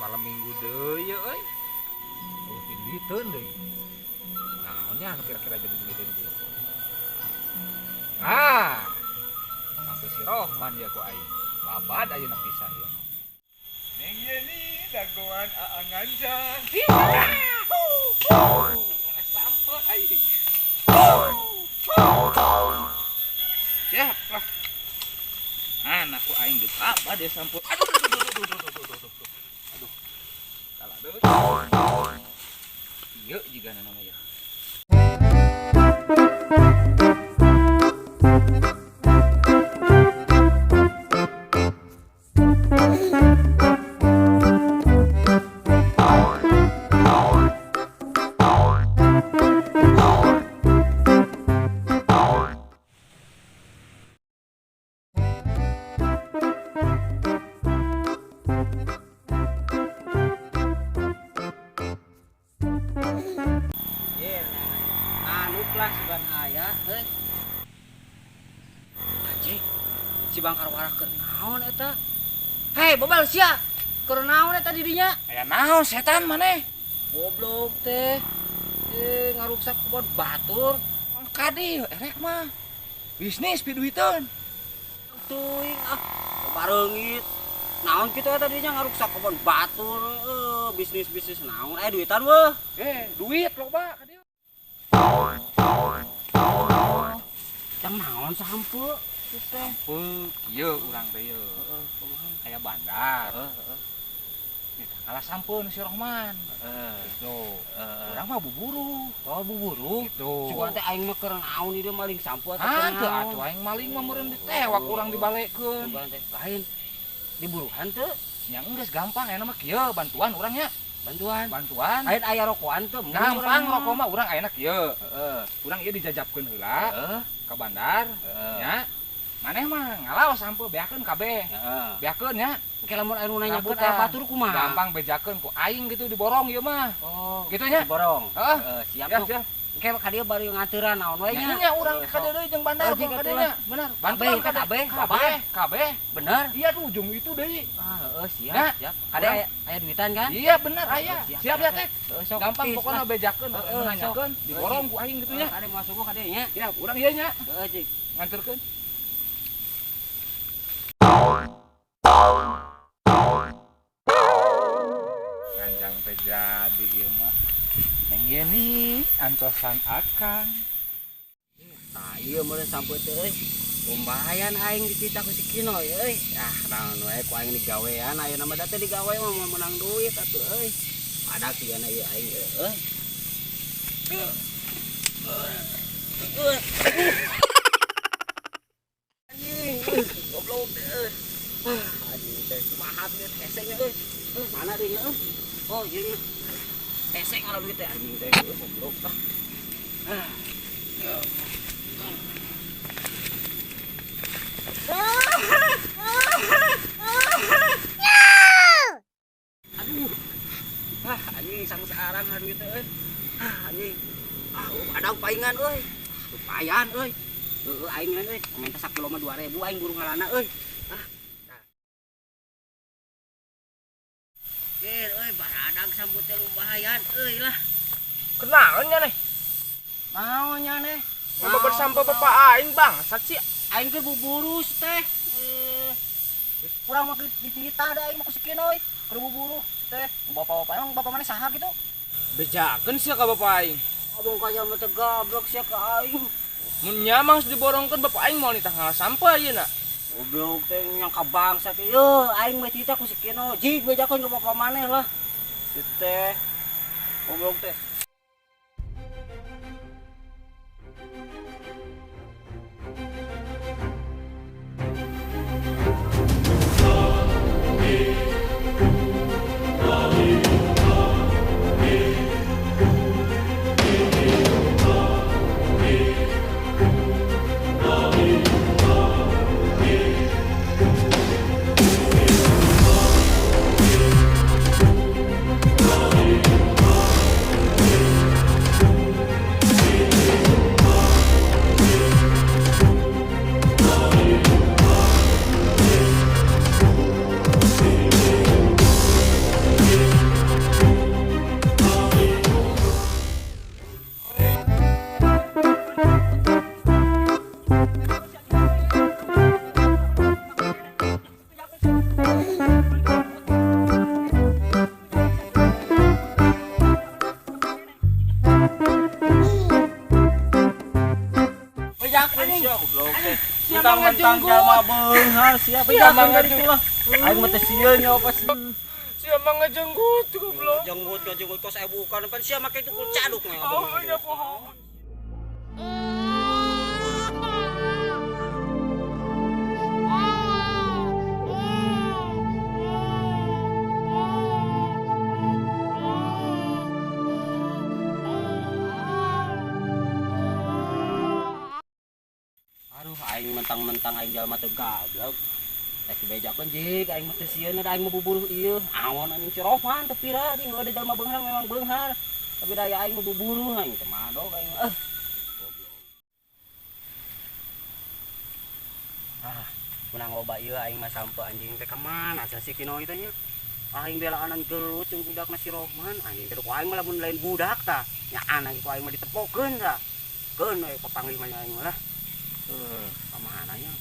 malam minggu deui euy. Oh, duiteun deui. Naonnya kira-kira jadi duiteun dia. Ah, sampai si Rohman ya ku aing. Babad ayeuna pisan ieu. Neng Yeni dagoan aanganjang. Sampai aing. Siap lah. Anakku aing ditambah dia sampai. Aduh. Salah deui. Ieu jiga namanya. Lah seban aya anjing si Bangkar warah keur naon eta. Hei bobal sia keur naon eta di dinya Aya naon setan maneh? goblok teh ngaruksak kebon batur Kadi erek mah bisnis piduiteun. teuing bareungit naon kitu eta dinya ngaruksak kebon batur bisnis naon duitan weuh Duit loba ka dieu. Jang naon sahampeuk teh Kieu urang teh ieu. Aya bandar. Eta kalah sampeun si Rohman. Gitu. Urang mah buburu. oh buburu Gitu. cuma teh aing mah keur naon ieu maling sampu atuh Teu atuh aing maling mah meureun ditewak urang dibalikeun. cuma teh lain diburuhan teu Nya geus gampang aya mah kieu bantuan urang nya. bantuan Bantuan. lain aya rokokan teu Gampang rokok mah urang ayeuna kieu. Urang ieu dijajabkeun heula heeh ka bandar nya. Maneh mah ngalaos sampe beakeun kabeh. Beakeun nya. Oke lamun anu nanyakeun Ngabutan. aya batur kumaha Gampang bejakeun ku aing gitu diborong ieu mah. oh Gitu nya. borong Heeh. siap Ya, tuh siap. oke ka dieu bari ngaturan naon we Nya nya nya urang ka dieu deui jeung bandar Oh, jika ka dieu tuh nya. Bener. Bantuan Kabeh, kabeh. Kabeh. bener Iya tuh ujung itu deui. heeh siap Ya. siap kade aya duitan kan Iya bener aya. Siap ya teh. sok Gampang tis pokona lah. bejakeun Heeh, nanyakeun diborong ku aing gitu nya. kade masuk kade nya Ya urang ieu nya heeh cik nganterkeun. Ganjang teh jadi ieu mah. Neng Yeni antosan akang. nah ieu meureun sampeut teh euy kumbahayan aing ditita ku si Kino euy naon we ku aing digawean ayeuna mah da teh digawe mah mau menang duit atuh euy ada kiana ieu aing euy anjing goblok teh euy anjing teh kumaha teh heseng euy mana dinya oh ieu nya heseng ala duit teh anjing teh goblok aduh anjing sangsarang hari itu anjing ada paingan euy lumayan euy aing euy minta sakilo mah 2000 aing buru ngalana euy Ger euy baradag sambut teh lumayan euy lah Kenaon nya nih? naonnya neh Mau bersama bapak aing bangsat sih. aing ke buburu teh kurang mah dititah da aing mah kusikin euy keur buburu teh bapak-bapak emang bapak mana saha gitu Bejakeun sia ka bapak aing. abang kaya mah teh goblok sia ka aing Mun nya mah diborongkeun bapak aing moal nitah ngalah sampe ayeuna. goblok teh nyangka bangsa teh yo aing mah titah kusikin euy jig bejakeun ka bapak maneh lah teh goblok teh mentang-mentang jalma beunghar siapa jalma ngajenggut. Aing mah teh sieun nya pas. Sia mah ngajenggut goblok. Jenggut kos saya bukan pan sia make tukul caduk nya. Oh, nya poho. Aduh aing mentang-mentang aing jalma teu gablok. Teh dibejakeun jig aing mah teh sieun da aing mah buburuh ieu. Aon anjing si Rohman teu pira di ada jalma beunghar memang beunghar. Tapi daya aing mah buburuh aing teh madog aing. Menang loba ieu aing mah sampe anjing teh ka mana asa si Kinoy teh nya. Aing belaanan gelut jeung budakna si Rohman anjing teh ku aing mah lamun lain budak tah. Nyaan aing ku aing mah ditepokeun tah. Keun we papanglima aing mah lah. Pamana nya.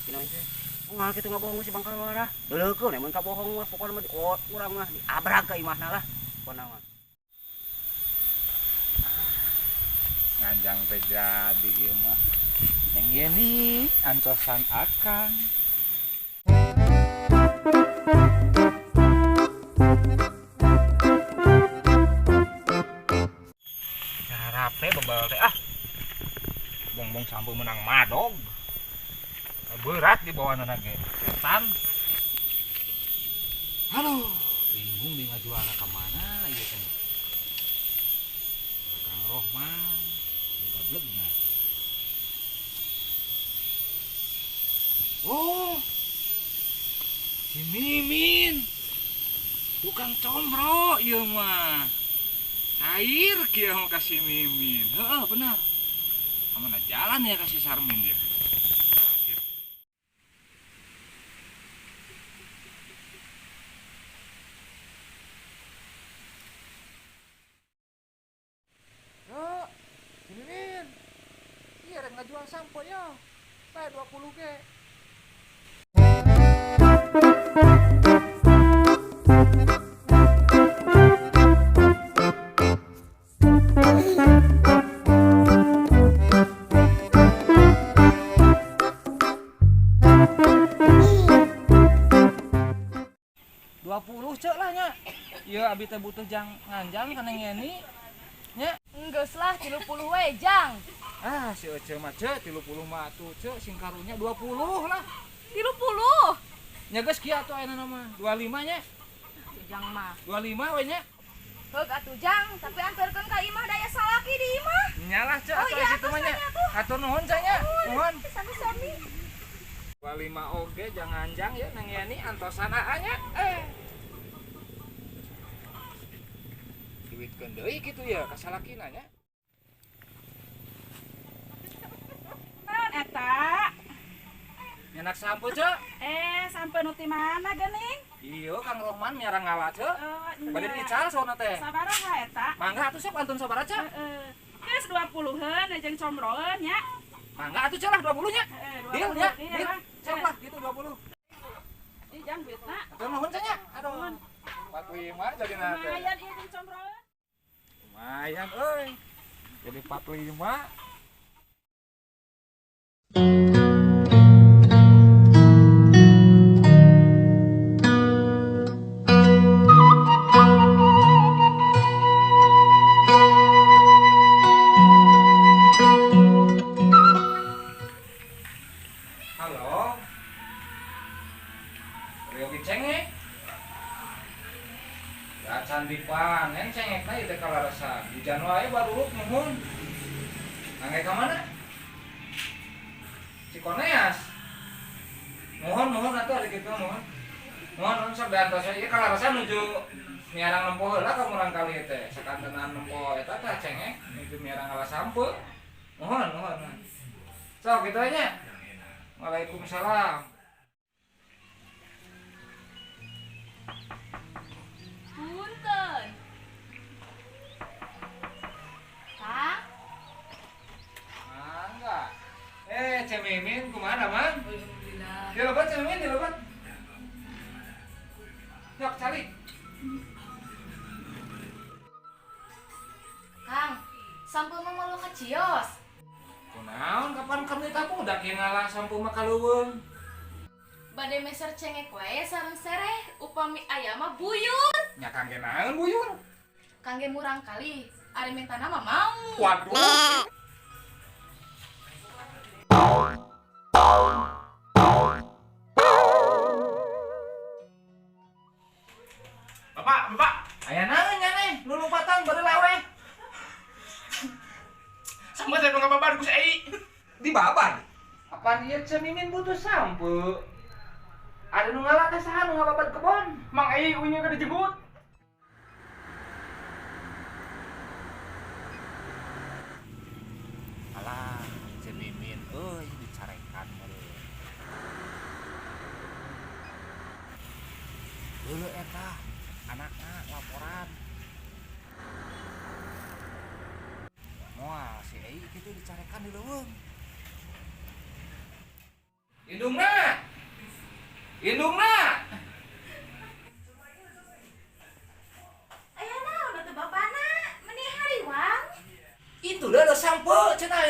Kinoy teh. Moal kitu ngabohong si Bangkal lah. Deuleukeun mun kabohong mah pokona mah diot urang mah diabrag ka imahna lah. Pokona mah. Nganjang teh jadi ieu mah. Neng Yeni antosan akang. Carape bebal teh bongbong sampai menang madog. Berat di bawah anak ge. Setan. Aduh, bingung di ngajualna ka mana ieu teh. Kang Rohman juga blegna. Oh, si Mimin, tukang combro, iya mah. Air kia mau kasih Mimin, benar. Kemana jalan ya kasih Sarmin ya? Sip. Yo, si Mimin, iya rek ngajual sampo ya, kayak 20 ke. Cek lah nya. Iya abi teh butuh jang nganjang kana ngeni. Nya. Enggeus lah 30 we jang. Ah si Ece mah cek 30 mah atuh cek sing karunya 20 lah. 30. Nya geus kieu atuh ayeuna mah 25 nya. Jang mah. 25 we nya. Heug atuh jang, tapi anterkeun ka imah daya salaki di imah. Nyalah cek atuh iya, kitu mah nya. Atur nuhun cek nya. Nuhun. Sami-sami. 25 oge jang nganjang ya nang ngeni antosan AA nya. Duitkeun deui kitu ya ka salakina nya. Naon eta? Nyenak sampo cek. Sampai nu ti mana geuning? Iyo Kang Rohman miara ngawa cek. Bade Nya. dical sona teh. Sabaraha eta? Mangga atuh sok antun sabaraha cek. Geus 20-eun jeung combroeun nya. Mangga atuh cek lah 20 nya. Deal nya. Iya, Deal. Bang. Sok lah gitu 20. Ih jang duitna. Atur nuhun cenah. Aduh. 45 jadi na teh. Lumayan ieu jeung combroeun. Lumayan euy. Jadi 45. Halo. Rio cengek. Ya can dipanen cengekna ieu teh kalarasan. Hujan wae baruruk nuhun. Angge ka mana? Cikoneas. Nuhun atuh ari kitu nuhun. Nuhun sok diantos ieu kalarasan nuju miarang nempo heula ka murang kali teh. Sakantenan nempo eta teh cengek nuju miarang alas sampe. Nuhun. Sok kitu nya. Waalaikumsalam. Punten. Kang, Mangga. Cek Mimin kumaha man? alhamdulillah. Di lebat Cek Mimin di lebat. Yok cari. Kang, sampo mah malu ka cios. Kunaon kapan kami tak udah ngalah sampu makaleuweung. Bade meser cengek wae sareng sereh upami aya mah buyur. Nya kangge naon buyur? Kangge murang kali. Ari mintana mah mau. Waduh. Bapak, Aya naon nya nih? Lulung patang bari lewe. sama saya nggak babar Gus Ei. Di baban. Apaan ieu teh mimin butuh sampo? Ada nu ngalah teh saha nu ngababad kebon? Mang Ei unya kada jenggut. Alah, si Mimin euy dicarekan meureun. Heuleuh eta anakna laporan. Moal si Ei kitu dicarekan di leuweung. Indungna. Indungna. Aya naon atuh bapana? Meuni hariwang. Itu dah sampo cenah